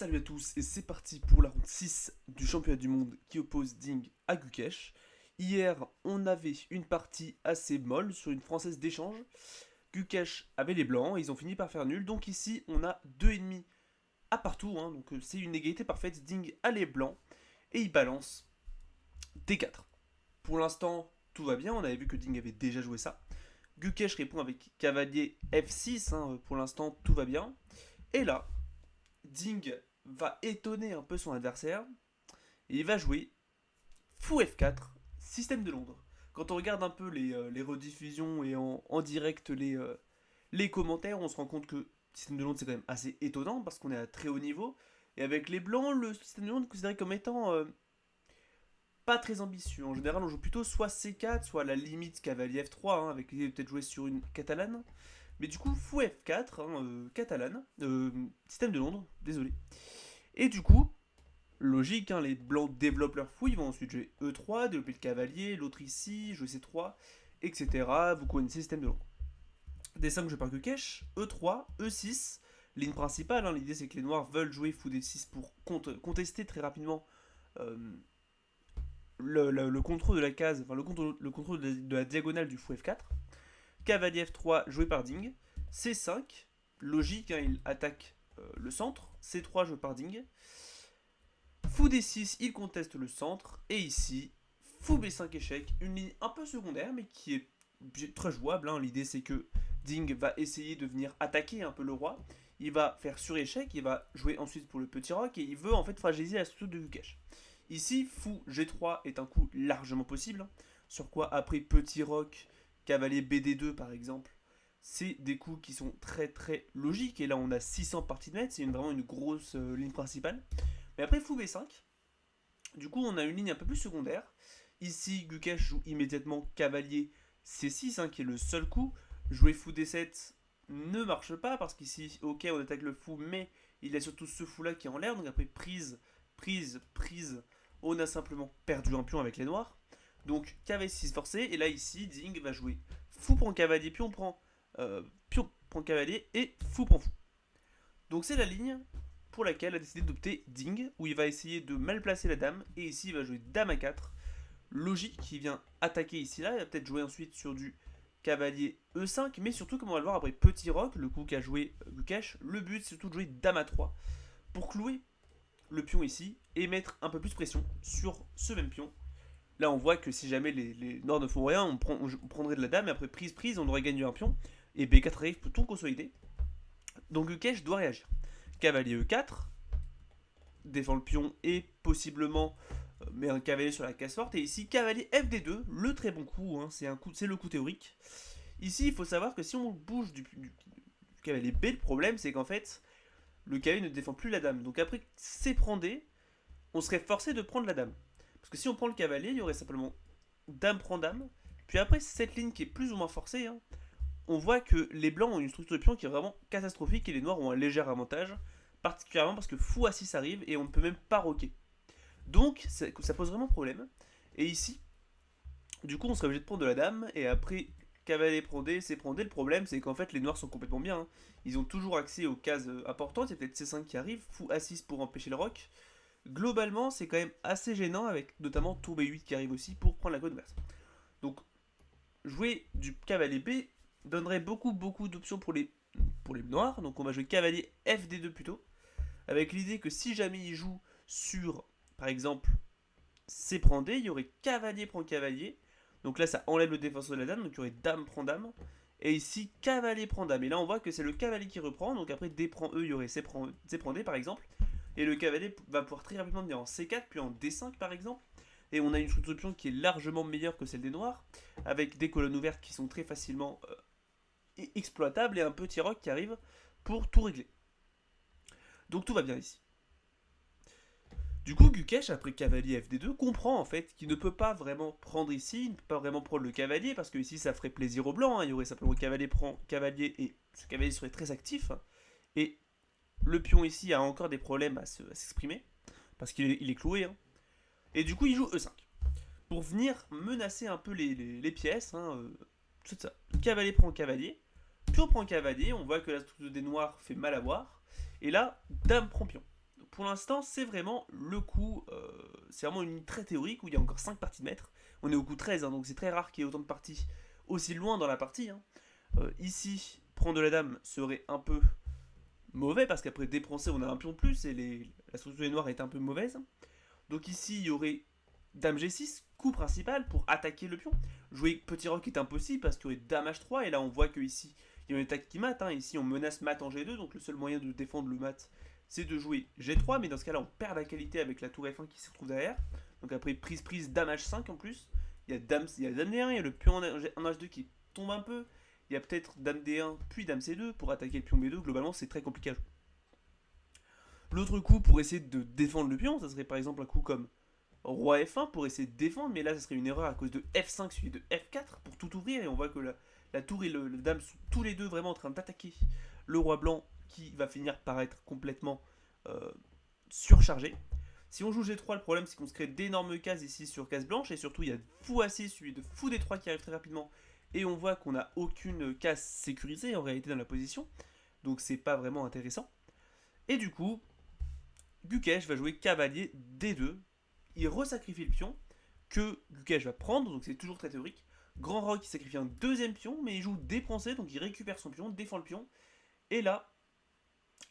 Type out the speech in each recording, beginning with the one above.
Salut à tous et c'est parti pour la ronde 6 du championnat du monde qui oppose Ding à Gukesh. Hier, on avait une partie assez molle sur une française d'échange. Gukesh avait les blancs, ils ont fini par faire nul. Donc ici, on a deux ennemis à partout. Donc c'est une égalité parfaite. Ding a les blancs et il balance D4. Pour l'instant, tout va bien. On avait vu que Ding avait déjà joué ça. Gukesh répond avec cavalier F6. Pour l'instant, tout va bien. Et là, Ding va étonner un peu son adversaire et il va jouer fou F4, système de Londres. Quand on regarde un peu les rediffusions et en direct les commentaires, on se rend compte que système de Londres c'est quand même assez étonnant parce qu'on est à très haut niveau. Et avec les blancs, le système de Londres est considéré comme étant pas très ambitieux. En général, on joue plutôt soit C4, soit à la limite cavalier F3, avec l'idée de peut-être jouer sur une catalane. Mais du coup, fou F4, catalane, système de Londres, désolé. Et du coup, logique, les blancs développent leur fou, ils vont ensuite jouer E3, développer le cavalier, l'autre ici, jouer C3, etc. Vous connaissez le système de Londres. D5 je pars que cache, E3, E6, ligne principale, l'idée c'est que les noirs veulent jouer fou D6 pour contester très rapidement euh, le contrôle de la case, enfin le contrôle de la diagonale du fou F4. Cavalier F3 joué par Ding. C5, logique, il attaque le centre. C3 joué par Ding. Fou D6, il conteste le centre. Et ici, fou B5 échec. Une ligne un peu secondaire, mais qui est très jouable. L'idée, c'est que Ding va essayer de venir attaquer un peu le roi. Il va faire sur échec. Il va jouer ensuite pour le petit roc. Et il veut en fait fragiliser la structure de Gukesh. Ici, fou G3 est un coup largement possible. Sur quoi, après petit roc, cavalier BD2 par exemple, c'est des coups qui sont très très logiques. Et là, on a 600 parties de maître. C'est vraiment une grosse ligne principale. Mais après, fou B5, du coup, on a une ligne un peu plus secondaire. Ici, Gukesh joue immédiatement cavalier C6, qui est le seul coup. Jouer fou D7 ne marche pas, parce qu'ici, ok, on attaque le fou, mais il y a surtout ce fou-là qui est en l'air. Donc après, prise, on a simplement perdu un pion avec les noirs. Donc, cavalier 6 forcé, et là, ici, Ding va jouer fou prend cavalier, pion prend cavalier, et fou prend fou. Donc c'est la ligne pour laquelle a décidé d'opter Ding, où il va essayer de mal placer la dame, et ici il va jouer dame à 4. Logique, qui vient attaquer ici là, il va peut-être jouer ensuite sur du cavalier E5, mais surtout comme on va le voir après petit roc, le coup qu'a joué Gukesh, le but c'est surtout de jouer dame à 3 pour clouer le pion ici et mettre un peu plus de pression sur ce même pion. Là on voit que si jamais les noirs ne font rien, on prendrait de la dame, et après prise, on aurait gagné un pion, et B4 arrive pour tout consolider. Donc Gukesh doit réagir. Cavalier E4, défend le pion et possiblement met un cavalier sur la case forte. Et ici, cavalier FD2, le très bon coup, c'est le coup théorique. Ici, il faut savoir que si on bouge du cavalier B, le problème c'est qu'en fait, le cavalier ne défend plus la dame. Donc après C prend D, on serait forcé de prendre la dame. Parce que si on prend le cavalier, il y aurait simplement dame prend dame. Puis après, cette ligne qui est plus ou moins forcée, on voit que les blancs ont une structure de pion qui est vraiment catastrophique et les noirs ont un léger avantage, particulièrement parce que fou à 6 arrive et on ne peut même pas roquer. Donc ça pose vraiment problème. Et ici, du coup, on serait obligé de prendre de la dame, et après cavalier prend D, C prend D. Le problème, c'est qu'en fait, les noirs sont complètement bien. Ils ont toujours accès aux cases importantes. Il y a peut-être C5 qui arrive, fou A6 pour empêcher le roc. Globalement, c'est quand même assez gênant, avec notamment tour B8 qui arrive aussi pour prendre la côte inverse. Donc, jouer du cavalier B donnerait beaucoup d'options pour les noirs. Donc on va jouer cavalier FD2 plutôt, avec l'idée que si jamais il joue sur, par exemple, C prend D, il y aurait cavalier prend cavalier. Donc là ça enlève le défenseur de la dame, donc il y aurait dame prend dame. Et ici cavalier prend dame. Et là on voit que c'est le cavalier qui reprend, donc après D prend E, il y aurait C prend D par exemple. Et le cavalier va pouvoir très rapidement venir en C4, puis en D5 par exemple. Et on a une structure de pion qui est largement meilleure que celle des noirs, avec des colonnes ouvertes qui sont très facilement exploitables, et un petit roc qui arrive pour tout régler. Donc tout va bien ici. Du coup, Gukesh, après cavalier FD2, comprend en fait qu'il ne peut pas vraiment prendre ici, il ne peut pas vraiment prendre le cavalier, parce que ici ça ferait plaisir aux blancs, il y aurait simplement cavalier prend cavalier, et ce cavalier serait très actif, et le pion ici a encore des problèmes à s'exprimer, parce qu'il est cloué, et du coup il joue E5, pour venir menacer un peu les pièces, tout ça. Cavalier prend cavalier, pion prend cavalier, on voit que la structure des noirs fait mal à voir, et là, dame prend pion. Donc pour l'instant, c'est vraiment le coup, c'est vraiment une ligne très théorique où il y a encore 5 parties de maître. On est au coup 13, hein, donc c'est très rare qu'il y ait autant de parties aussi loin dans la partie. Hein. Ici, prendre de la dame serait un peu mauvais parce qu'après dépensé, on a un pion de plus et la structure des noirs est un peu mauvaise. Donc ici, il y aurait dame G6, coup principal pour attaquer le pion. Jouer petit roc est impossible parce qu'il y aurait dame H3 et là on voit que ici il y a une attaque qui mate. Hein. Ici on menace mat en G2, donc le seul moyen de défendre le mat c'est de jouer G3, mais dans ce cas là on perd la qualité avec la tour F1 qui se retrouve derrière. Donc après prise dame H5 en plus. Il y a dame D1, il y a le pion en H2 qui tombe un peu. Il y a peut-être dame D1 puis dame C2 pour attaquer le pion B2. Globalement c'est très compliqué à jouer. L'autre coup pour essayer de défendre le pion, ça serait par exemple un coup comme roi F1 pour essayer de défendre, mais là ça serait une erreur à cause de F5 suivi de F4 pour tout ouvrir, et on voit que la tour et le dame sont tous les deux vraiment en train d'attaquer le roi blanc qui va finir par être complètement euh, surchargé. Si on joue G3, le problème c'est qu'on se crée d'énormes cases ici sur case blanche, et surtout il y a fou A6 suivi de fou D3 qui arrive très rapidement, et on voit qu'on n'a aucune case sécurisée en réalité dans la position, donc c'est pas vraiment intéressant. Et du coup, Gukesh va jouer cavalier D2, il resacrifie le pion que Gukesh va prendre, donc c'est toujours très théorique. Grand Rock qui sacrifie un deuxième pion, mais il joue dépensé, donc il récupère son pion, défend le pion. Et là,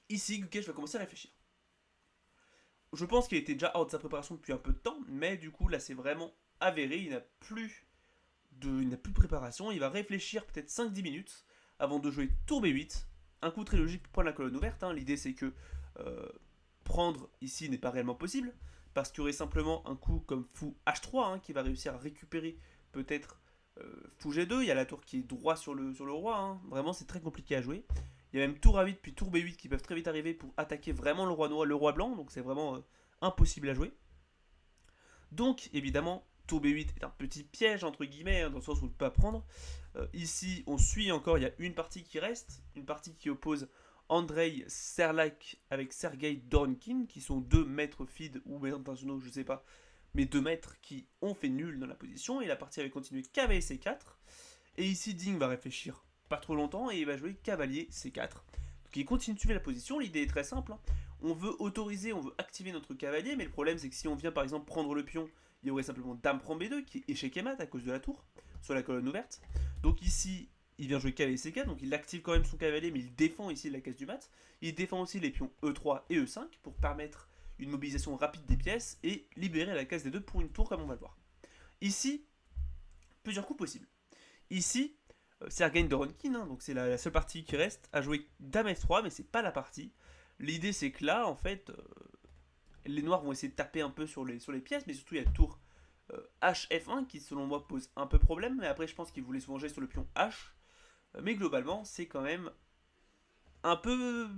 ici, Gukesh va commencer à réfléchir. Je pense qu'il était déjà hors de sa préparation depuis un peu de temps, mais du coup, là, c'est vraiment avéré, il n'a plus de préparation, il va réfléchir peut-être 5-10 minutes avant de jouer tour B8. Un coup très logique pour prendre la colonne ouverte, hein. L'idée c'est que prendre ici n'est pas réellement possible, parce qu'il y aurait simplement un coup comme fou H3 hein, qui va réussir à récupérer peut-être fou G2, il y a la tour qui est droit sur le roi, hein. Vraiment c'est très compliqué à jouer. Il y a même tour A8 puis tour B8 qui peuvent très vite arriver pour attaquer vraiment le roi noir, le roi blanc, donc c'est vraiment impossible à jouer. Donc évidemment, tour B8 est un petit piège entre guillemets, hein, dans le sens où on ne peut pas prendre. Ici on suit encore, il y a une partie qui reste, une partie qui oppose Andrei Serlak avec Sergei Doronkin, qui sont deux maîtres feed ou maîtres internationaux, je sais pas, mais deux maîtres qui ont fait nul dans la position, et la partie avait continué cavalier C4. Et ici Ding va réfléchir pas trop longtemps et il va jouer cavalier C4. Donc il continue de suivre la position, l'idée est très simple. Hein. On veut autoriser, on veut activer notre cavalier, mais le problème c'est que si on vient par exemple prendre le pion, il y aurait simplement dame prend B2 qui est échec et mat à cause de la tour, sur la colonne ouverte. Donc ici, il vient jouer cavalier C4, donc il active quand même son cavalier, mais il défend ici la case du mat. Il défend aussi les pions E3 et E5 pour permettre une mobilisation rapide des pièces et libérer la case des deux pour une tour comme on va le voir. Ici, plusieurs coups possibles. Ici, Sergei Doronkin, hein, donc c'est la seule partie qui reste, a joué dame F3, mais c'est pas la partie. L'idée c'est que là, en fait, les noirs vont essayer de taper un peu sur les pièces, mais surtout il y a tour HF1 qui selon moi pose un peu problème, mais après je pense qu'il voulait se venger sur le pion H. Mais globalement, c'est quand même un peu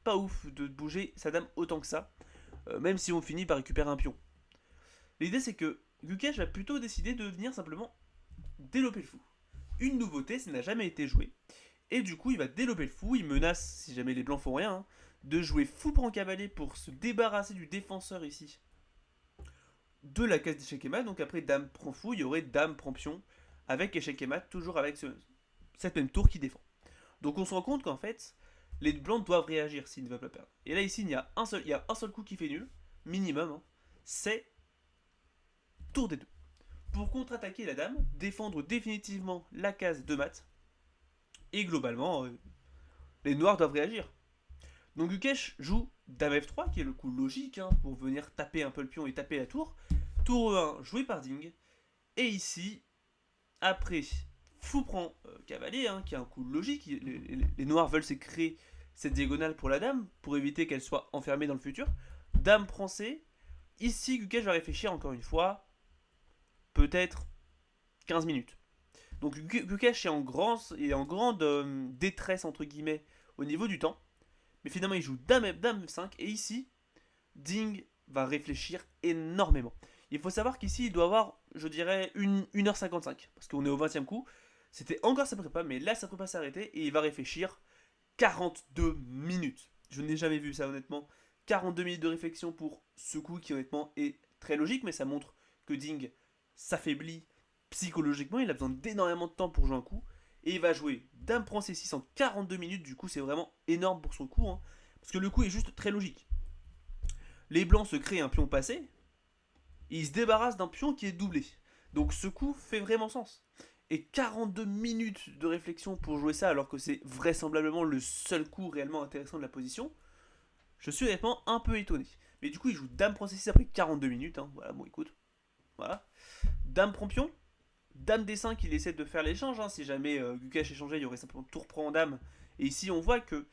pas ouf de bouger sa dame autant que ça, même si on finit par récupérer un pion. L'idée c'est que Gukesh va plutôt décider de venir simplement déloper le fou. Une nouveauté, ça n'a jamais été joué. Et du coup, il va déloper le fou, il menace, si jamais les blancs font rien, hein, de jouer fou prend cavalier pour se débarrasser du défenseur ici de la case d'échec et mat. Donc après dame prend fou, il y aurait dame prend pion avec échec et mat, toujours avec cette même tour qui défend. Donc on se rend compte qu'en fait, les blancs doivent réagir s'ils ne veulent pas perdre. Et là ici, il y a un seul coup qui fait nul, minimum, hein, c'est tour des deux. Pour contre-attaquer la dame, défendre définitivement la case de mat, et globalement, les noirs doivent réagir. Donc Gukesh joue dame F3, qui est le coup logique, hein, pour venir taper un peu le pion et taper la tour. Tour E1 joué par Ding. Et ici, après, fou prend cavalier, hein, qui est un coup logique. Les noirs veulent se créer cette diagonale pour la dame, pour éviter qu'elle soit enfermée dans le futur. Dame prend C. Ici, Gukesh va réfléchir encore une fois, peut-être 15 minutes. Donc Gukesh est en grande détresse, entre guillemets, au niveau du temps. Mais finalement, il joue dame F5. Et ici, Ding va réfléchir énormément. Il faut savoir qu'ici, il doit avoir, je dirais, 1h55. Parce qu'on est au 20e coup. C'était encore sa prépa, mais là, sa prépa s'est arrêtée. Et il va réfléchir 42 minutes. Je n'ai jamais vu ça, honnêtement. 42 minutes de réflexion pour ce coup qui, honnêtement, est très logique. Mais ça montre que Ding s'affaiblit psychologiquement. Il a besoin d'énormément de temps pour jouer un coup. Et il va jouer dame prend C6 en 42 minutes. Du coup, c'est vraiment énorme pour son coup. Hein, parce que le coup est juste très logique. les blancs se créent un pion passé, et ils se débarrassent d'un pion qui est doublé. Donc ce coup fait vraiment sens. Et 42 minutes de réflexion pour jouer ça, alors que c'est vraisemblablement le seul coup réellement intéressant de la position, je suis honnêtement un peu étonné. Mais du coup, il joue Dame prend C6 après 42 minutes. Hein. Voilà, bon, écoute. Voilà. Dame prend pion. Dame D5, il essaie de faire l'échange. Hein. Si jamais Gukesh échangeait, il y aurait simplement tour prend en dame. Et ici, on voit que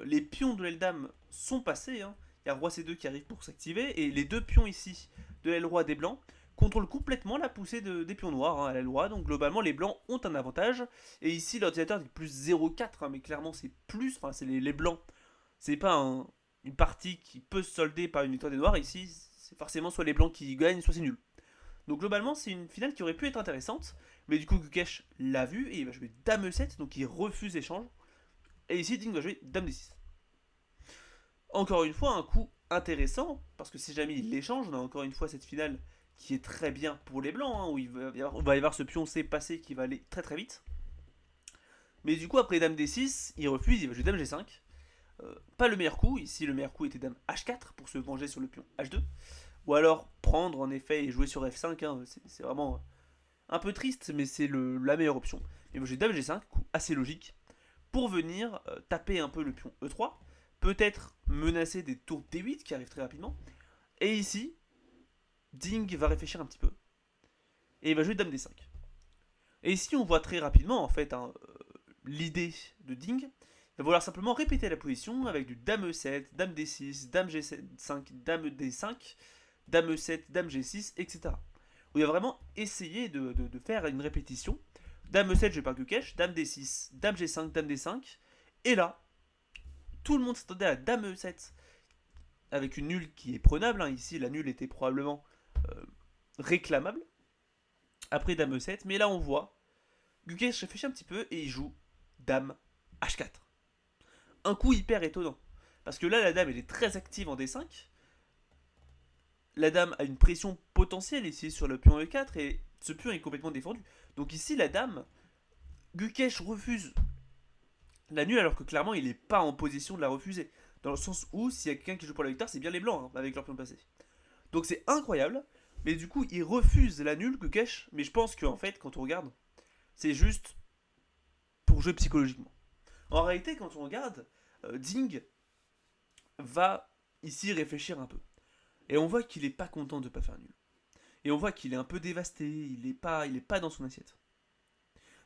les pions de l'aile dame sont passés. Hein. Il y a roi C2 qui arrive pour s'activer. Et les deux pions ici de l'aile roi des blancs contrôlent complètement la poussée des pions noirs à l'aile roi. Donc globalement, les blancs ont un avantage. Et ici, l'ordinateur dit plus 0,4. Hein, mais clairement, c'est plus. Enfin, c'est les blancs. C'est pas une partie qui peut se solder par une victoire des noirs. Ici, c'est forcément soit les blancs qui gagnent, soit c'est nul. Donc globalement, c'est une finale qui aurait pu être intéressante. Mais du coup, Gukesh l'a vu et il va jouer Dame E7, donc il refuse l'échange. Et ici, Ding va jouer Dame D6. Encore une fois, un coup intéressant, parce que si jamais il l'échange, on a encore une fois cette finale qui est très bien pour les blancs, hein, où il va y avoir ce pion C passé qui va aller très très vite. Mais du coup, après Dame D6, il refuse, il va jouer Dame G5. Pas le meilleur coup, ici le meilleur coup était Dame H4 pour se venger sur le pion H2. Ou alors prendre en effet et jouer sur F5, hein, c'est vraiment un peu triste, mais c'est la meilleure option. Et moi j'ai Dame G5, coup assez logique, pour venir taper un peu le pion E3, peut-être menacer des tours D8 qui arrivent très rapidement. Et ici, Ding va réfléchir un petit peu, et il va jouer Dame D5. Et ici on voit très rapidement en fait hein, l'idée de Ding. Il va vouloir simplement répéter la position avec du Dame E7, Dame D6, Dame G5, Dame D5, Dame E7, Dame G6, etc. Où il va vraiment essayer de faire une répétition. Dame E7, je vais par Gukesh, Dame D6, Dame G5, Dame D5. Et là, tout le monde s'attendait à Dame E7 avec une nulle qui est prenable. Hein. Ici, la nulle était probablement réclamable après Dame E7. Mais là, on voit Gukesh réfléchit un petit peu et il joue Dame H4. Un coup hyper étonnant. Parce que là, la dame, elle est très active en D5. La dame a une pression potentielle ici sur le pion E4 et ce pion est complètement défendu. Donc ici, la dame, Gukesh refuse la nulle alors que clairement, il n'est pas en position de la refuser. Dans le sens où, s'il y a quelqu'un qui joue pour la victoire, c'est bien les blancs hein, avec leur pion passé. Donc c'est incroyable. Mais du coup, il refuse la nulle, Gukesh. Mais je pense qu'en fait, quand on regarde, c'est juste pour jouer psychologiquement. En réalité, quand on regarde, Ding va ici réfléchir un peu. Et on voit qu'il est pas content de pas faire nul. Et on voit qu'il est un peu dévasté, il est pas dans son assiette.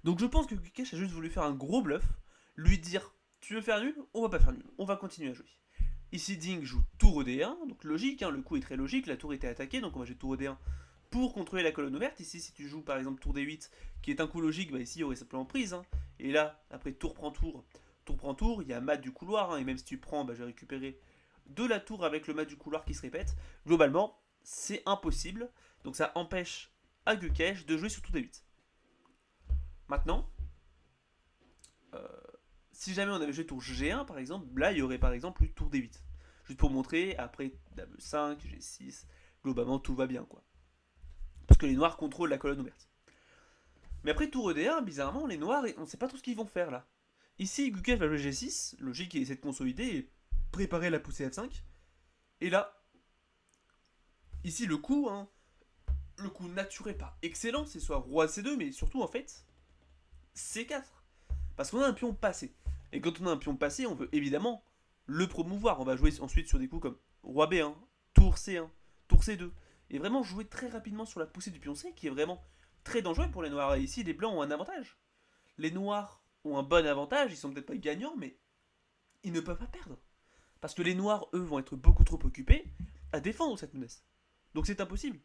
Donc je pense que Gukesh a juste voulu faire un gros bluff, lui dire tu veux faire nul, on va pas faire nul, on va continuer à jouer. Ici Ding joue tour D1, donc logique, hein, le coup est très logique, la tour était attaquée, donc on va jouer tour D1 pour contrôler la colonne ouverte. Ici si tu joues par exemple tour D8, qui est un coup logique, bah ici il y aurait simplement prise. Hein. Et là, après tour prend tour, il y a mat du couloir, hein, et même si tu prends, bah, je vais récupérer de la tour avec le mat du couloir qui se répète. Globalement, c'est impossible. Donc ça empêche à Gukesh de jouer sur tour D8. Maintenant, euh, si jamais on avait joué tour G1 par exemple, là il y aurait par exemple eu tour D8. Juste pour montrer, après Dame 5, G6, globalement tout va bien quoi. Parce que les noirs contrôlent la colonne ouverte. Mais après tour ED1, bizarrement, les noirs, on ne sait pas trop ce qu'ils vont faire là. Ici, Gukesh va jouer G6, logique, il essaie de consolider et préparer la poussée F5. Et là, ici hein, le coup naturel pas excellent, c'est soit roi C2, mais surtout en fait C4. Parce qu'on a un pion passé. Et quand on a un pion passé, on veut évidemment le promouvoir. On va jouer ensuite sur des coups comme roi B1, tour C1, tour C2. Et vraiment jouer très rapidement sur la poussée du pion C, qui est vraiment très dangereux pour les noirs. Et ici, les blancs ont un avantage. Les noirs ont un bon avantage, ils sont peut-être pas gagnants, mais ils ne peuvent pas perdre. Parce que les noirs, eux, vont être beaucoup trop occupés à défendre cette menace. Donc c'est impossible.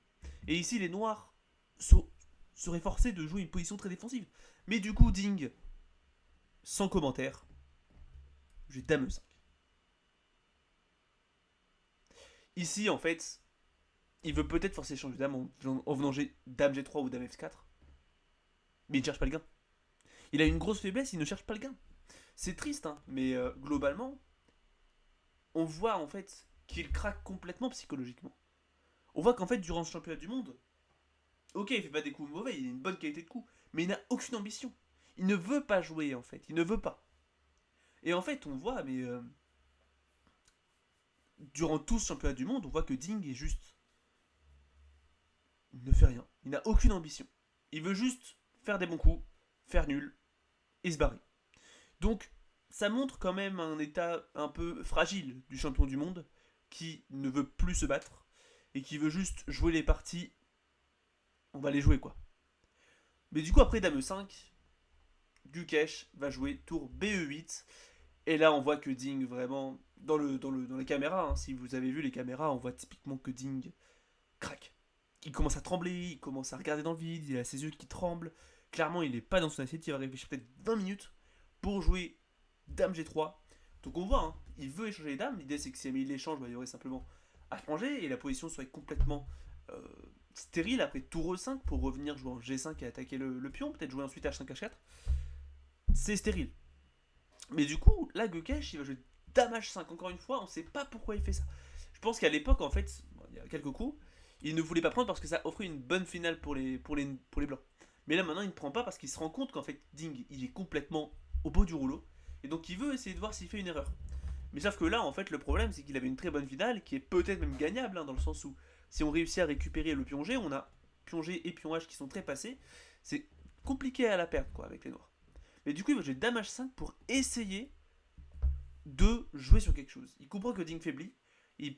Et ici, les noirs seraient forcés de jouer une position très défensive. Mais du coup, Ding, sans commentaire, j'ai Dame E5. Ici, en fait, il veut peut-être forcer l'échange de dame en venant Dame G3 ou Dame F4. Mais il ne cherche pas le gain. Il a une grosse faiblesse, il ne cherche pas le gain. C'est triste, hein, mais globalement, on voit en fait qu'il craque complètement psychologiquement. On voit qu'en fait, durant ce championnat du monde, ok, il fait pas des coups mauvais, il a une bonne qualité de coups, mais il n'a aucune ambition. Il ne veut pas jouer en fait, il ne veut pas. Et en fait, on voit, mais durant tout ce championnat du monde, on voit que Ding est juste... Il ne fait rien. Il n'a aucune ambition. Il veut juste faire des bons coups, faire nul et se barrer. Donc, ça montre quand même un état un peu fragile du champion du monde qui ne veut plus se battre et qui veut juste jouer les parties. On va les jouer quoi. Mais du coup, après Dame 5, Gukesh va jouer tour BE8. Et là, on voit que Ding, vraiment, dans les caméras, hein, si vous avez vu les caméras, on voit typiquement que Ding craque. Il commence à trembler, il commence à regarder dans le vide, il a ses yeux qui tremblent. Clairement, il n'est pas dans son assiette, il va réfléchir peut-être 20 minutes pour jouer Dame G3. Donc on voit, hein, il veut échanger les dames. L'idée, c'est que si il échange, bah, il y aurait simplement à changer et la position serait complètement euh, stérile après tour E5 pour revenir jouer en G5 et attaquer le pion, peut-être jouer ensuite H5, H4. C'est stérile. Mais du coup, là, Gukesh, il va jouer Dame H5. Encore une fois, on ne sait pas pourquoi il fait ça. Je pense qu'à l'époque, en fait, bon, il y a quelques coups, il ne voulait pas prendre parce que ça offrait une bonne finale pour les blancs. Mais là, maintenant, il ne prend pas parce qu'il se rend compte qu'en fait, Ding, il est complètement au bout du rouleau. Et donc, il veut essayer de voir s'il fait une erreur. Mais sauf que là, en fait, le problème, c'est qu'il avait une très bonne finale qui est peut-être même gagnable, hein, dans le sens où si on réussit à récupérer le pion G, on a pion G et pion H qui sont très passés. C'est compliqué à la perdre, quoi, avec les noirs. Mais du coup, il va jouer Dame H5 pour essayer de jouer sur quelque chose. Il comprend que Ding faiblit. Il,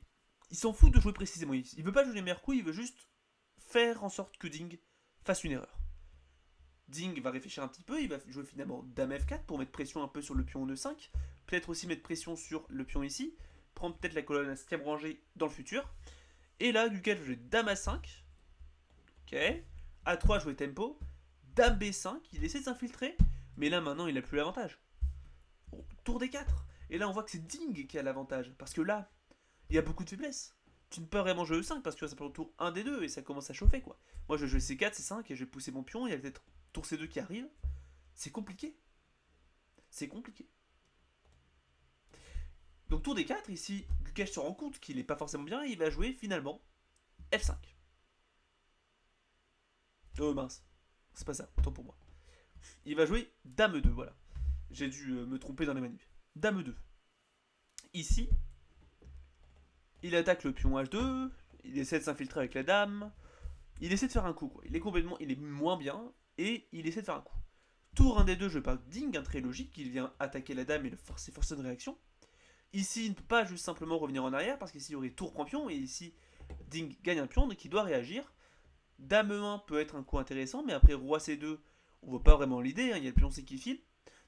il s'en fout de jouer précisément. Il veut pas jouer les meilleurs coups, il veut juste faire en sorte que Ding fasse une erreur. Ding va réfléchir un petit peu, il va jouer finalement Dame F4 pour mettre pression un peu sur le pion E5. Peut-être aussi mettre pression sur le pion ici. Prendre peut-être la colonne à 7ème rangée dans le futur. Et là, Gukesh va jouer Dame A5. Ok. A3 jouer tempo. Dame B5, il essaie de s'infiltrer. Mais là maintenant il a plus l'avantage. Tour D4. Et là on voit que c'est Ding qui a l'avantage. Parce que là, il y a beaucoup de faiblesses. Tu ne peux pas vraiment jouer E5 parce que ça peut au tour 1 des 2 et ça commence à chauffer quoi. Moi je joue C4, C5 et je vais pousser mon pion, il y a peut-être tour C2 qui arrive. C'est compliqué. C'est compliqué. Donc tour D4, ici, Gukesh se rend compte qu'il n'est pas forcément bien et il va jouer finalement F5. Oh mince. C'est pas ça, autant pour moi. Il va jouer Dame 2, voilà. J'ai dû me tromper dans les manipes. Dame 2. Ici, il attaque le pion H2, il essaie de s'infiltrer avec la dame, il essaie de faire un coup, quoi. Il est moins bien, et il essaie de faire un coup. Tour 1 des 2, je parle Ding, un très logique, il vient attaquer la dame et forcer une réaction. Ici, il ne peut pas juste simplement revenir en arrière, parce qu'ici, il y aurait tour prend pion, et ici, Ding gagne un pion, donc il doit réagir. Dame 1 peut être un coup intéressant, mais après Roi C2, on voit pas vraiment l'idée, hein, il y a le pion C qui file.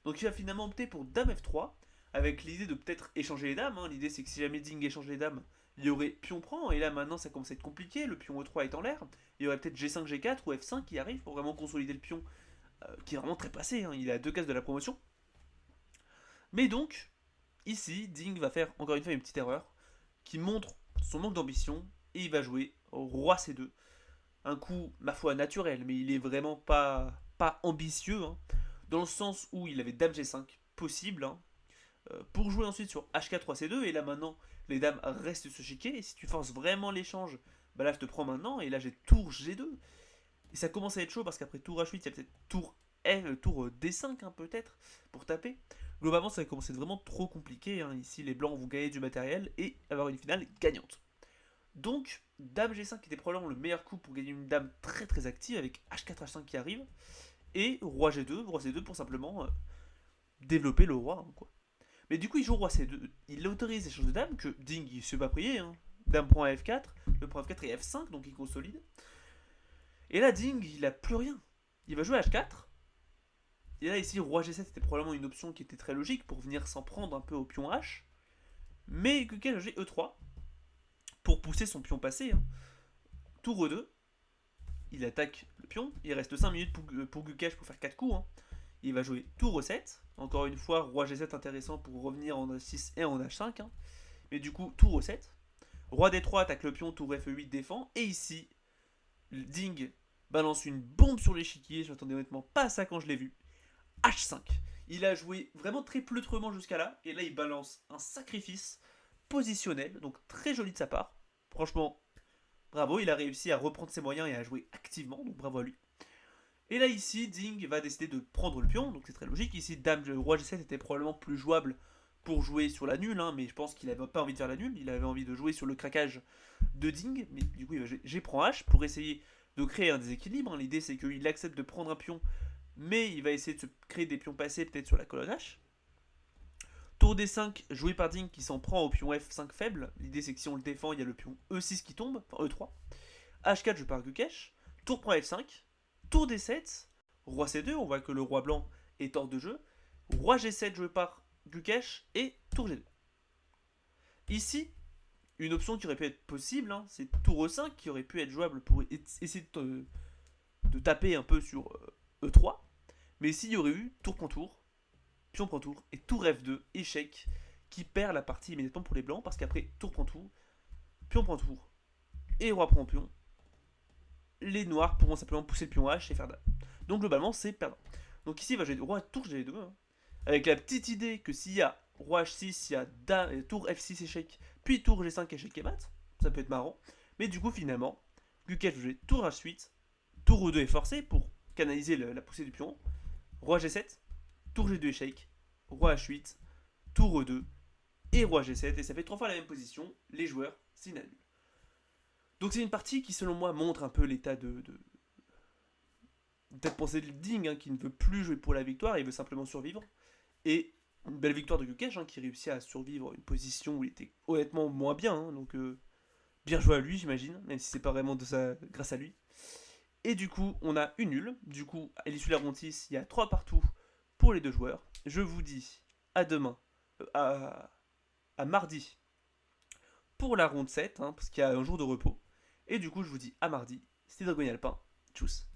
Donc il va finalement opter pour Dame F3, avec l'idée de peut-être échanger les dames. Hein. L'idée c'est que si jamais Ding échange les dames, il y aurait pion prend, et là maintenant ça commence à être compliqué, le pion E3 est en l'air. Il y aurait peut-être G5, G4 ou F5 qui arrive pour vraiment consolider le pion, qui est vraiment très passé, hein. Il est à 2 cases de la promotion. Mais donc, ici, Ding va faire encore une fois une petite erreur, qui montre son manque d'ambition, et il va jouer Roi C2. Un coup, ma foi, naturel, mais il est vraiment pas ambitieux, hein, dans le sens où il avait Dame G5 possible, hein, pour jouer ensuite sur H4 3C2, et là maintenant les dames restent ce chiquet, et si tu forces vraiment l'échange, bah là je te prends maintenant, et là j'ai tour G2, et ça commence à être chaud parce qu'après tour H8, il y a peut-être tour D5 hein, peut-être, pour taper. Globalement ça va commencer à être vraiment trop compliqué, hein. Ici les blancs vont gagner du matériel et avoir une finale gagnante. Donc, Dame G5 était probablement le meilleur coup pour gagner une dame très très active avec H4 H5 qui arrive. Et Roi C2 pour simplement développer le roi. Hein, quoi. Mais du coup, il joue Roi C2. Il autorise l'échange de dames que Ding, il ne se pas prier. Hein. Dame prend à F4, le prend F4 et F5, donc il consolide. Et là, Ding, il a plus rien. Il va jouer H4. Et là, ici, Roi G7 était probablement une option qui était très logique pour venir s'en prendre un peu au pion H. Mais Gukesh a joué E3 pour pousser son pion passé. Hein. Tour E2, il attaque le pion. Il reste 5 minutes pour Gukesh pour faire 4 coups. Hein. Il va jouer tour E7. Encore une fois, Roi G7 intéressant pour revenir en H6 et en H5. Hein. Mais du coup, tour E7. Roi D3 attaque le pion, tour F8 défend. Et ici, Ding balance une bombe sur l'échiquier. Je m'attendais honnêtement pas à ça quand je l'ai vu. H5. Il a joué vraiment très pleutrement jusqu'à là. Et là, il balance un sacrifice positionnel. Donc très joli de sa part. Franchement, bravo. Il a réussi à reprendre ses moyens et à jouer activement. Donc bravo à lui. Et là ici, Ding va décider de prendre le pion, donc c'est très logique. Ici, Dame Roi G7 était probablement plus jouable pour jouer sur la nulle, mais je pense qu'il avait pas envie de faire la nulle, il avait envie de jouer sur le craquage de Ding, mais du coup il va G prend H pour essayer de créer un déséquilibre. L'idée c'est qu'il accepte de prendre un pion, mais il va essayer de se créer des pions passés peut-être sur la colonne H. Tour D5 joué par Ding qui s'en prend au pion F5 faible. L'idée c'est que si on le défend, il y a le pion E6 qui tombe, enfin E3. H4 joué par Gukesh. Tour prend F5. Tour D7. Roi C2, on voit que le roi blanc est hors de jeu. Roi G7 joué par Gukesh et tour G2. Ici, une option qui aurait pu être possible, c'est tour E5 qui aurait pu être jouable pour essayer de taper un peu sur E3. Mais ici, il y aurait eu tour prend tour, pion prend tour et tour F2, échec, qui perd la partie immédiatement pour les blancs parce qu'après tour prend tour, pion prend tour et roi prend pion, les noirs pourront simplement pousser le pion H et faire dame. Donc globalement, c'est perdant. Donc ici, il va jouer roi tour G2, avec la petite idée que s'il y a roi H6, il y a dame, tour F6 échec, puis tour G5 échec et mat, ça peut être marrant. Mais du coup, finalement, Gukesh va jouer tour H8, tour E2 est forcé pour canaliser la poussée du pion, roi G7, tour G2 échec, roi H8, tour E2 et roi G7, et ça fait 3 fois la même position, les joueurs s'inannulent. Donc c'est une partie qui selon moi montre un peu l'état de pensée de Ding, qui ne veut plus jouer pour la victoire, il veut simplement survivre. Et une belle victoire de Gukesh qui réussit à survivre une position où il était honnêtement moins bien, donc bien joué à lui j'imagine, même si c'est pas vraiment grâce à lui. Et du coup on a une nulle, du coup à l'issue de la ronde 6 il y a 3 partout pour les deux joueurs. Je vous dis à demain, à mardi pour la ronde 7, parce qu'il y a un jour de repos. Et du coup je vous dis à mardi, c'était Dragon Alpin, tchuss.